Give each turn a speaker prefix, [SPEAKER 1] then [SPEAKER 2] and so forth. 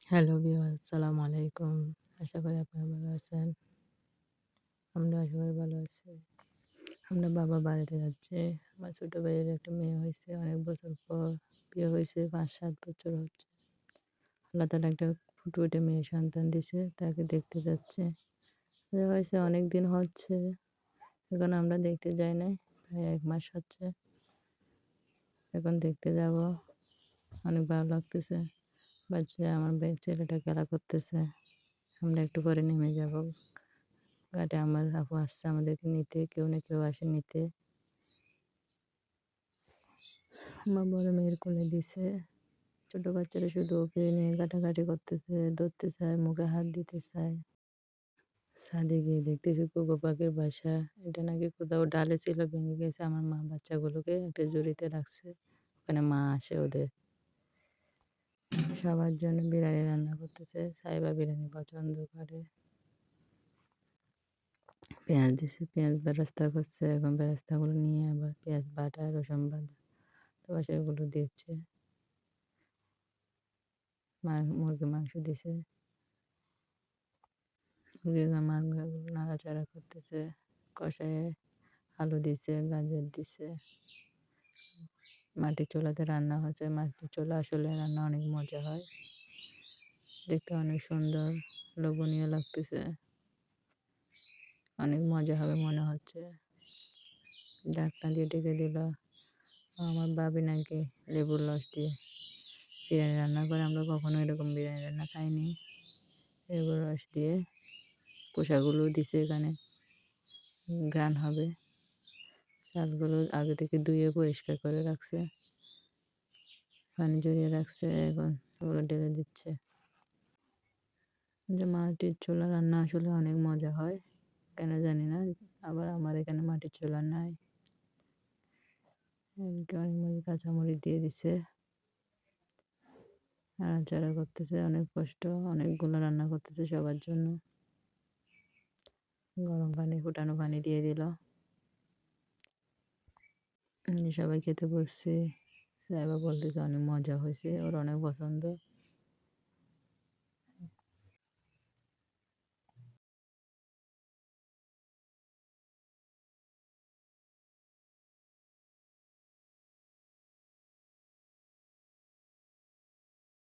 [SPEAKER 1] Hello viewers, আসসালামু আলাইকুম। আশা করি আপনারা ভালো আছেন। আমরা আশা করি ভালো আছি। আমরা বাবা বাড়িতে যাচ্ছি। আমার ছোট ভাইয়ের একটা মেয়ে হয়েছে অনেক বছর পর। বিয়ে হয়েছে ৫-৭ বছর হচ্ছে। আল্লাহ তাআলা একটা ফুটফুটে মেয়ে সন্তান দিছে। তাকে দেখতে যাচ্ছি। বিয়ে হয়েছে অনেক দিন হচ্ছে। এখন আমরা দেখতে যাই নাই। প্রায় ১ মাস হচ্ছে। এখন দেখতে যাব। অনেক ভালো লাগতেছে। বাচ্চা আমার ছেলেটা খেলা করতেছে। আমরা একটু পরে নেমে যাব। ঘাটে আমার আপু আসছে আমাদেরকে নিতে। কেউ না কেউ আসে নিতে। আমার বড় মেয়ের কোলে দিছে। ছোট বাচ্চারা শুধু ওকে নিয়ে ঘাটাঘাটি করতেছে, ধরতে চায়, মুখে হাত দিতে চায়। ছাদে গিয়ে দেখতেছি ঘুঘু পাখির বাসা। এটা নাকি কোথাও ডালে ছিল, ভেঙে গেছে। আমার মা বাচ্চাগুলোকে একটা ঝুড়িতে রাখছে। ওখানে মা আসে ওদের। সবার জন্য বিরিয়ানি রান্না করতেছে। সাইবা বিরিয়ানি পছন্দ করে। পেঁয়াজ দিছে, পেঁয়াজ বেরেস্তা করছে। এখন বেরেস্তাগুলো নিয়ে আবার পেঁয়াজ বাটা, রসুন বাটা, তারপর সেগুলো দিচ্ছে। মুরগির মাংস দিছে। মুরগির মাংসগুলো নাড়াচাড়া করতেছে। কষায়ে আলু দিছে, গাজর দিছে। মাটির চুলাতে রান্না হচ্ছে। মাটির চুলা আসলে রান্না অনেক মজা হয়। দেখতে অনেক সুন্দর, লোভনীয় লাগতেছে। অনেক মজা হবে মনে হচ্ছে। ঢাকনা দিয়ে ঢেকে দিল। আমার ভাবি নাকি লেবুর রস দিয়ে বিরিয়ানি রান্না করে। আমরা কখনো এরকম বিরিয়ানি রান্না খাইনি। লেবুর রস দিয়ে কষাগুলো দিছে এখানে। ঘ্রাণ হবে। চালগুলো আগে থেকে ধুয়ে পরিষ্কার করে রাখছে। পানি ঝরিয়ে রাখছে। এখন ওগুলো ঢেলে দিচ্ছে। যে মাটির চুলা রান্না আসলে অনেক মজা হয়। কেন জানি না। আবার আমার এখানে মাটির চুলা নাই। এদিকে অনেক কাঁচামরিচ দিয়ে দিছে। নাড়াচাড়া করতেছে। অনেক কষ্ট। অনেকগুলো রান্না করতেছে সবার জন্য। গরম পানি, ফুটানো পানি দিয়ে দিল। সবাই খেতে বসছে। সাহেবা বলতেছে অনেক মজা হয়েছে। ওর অনেক পছন্দ।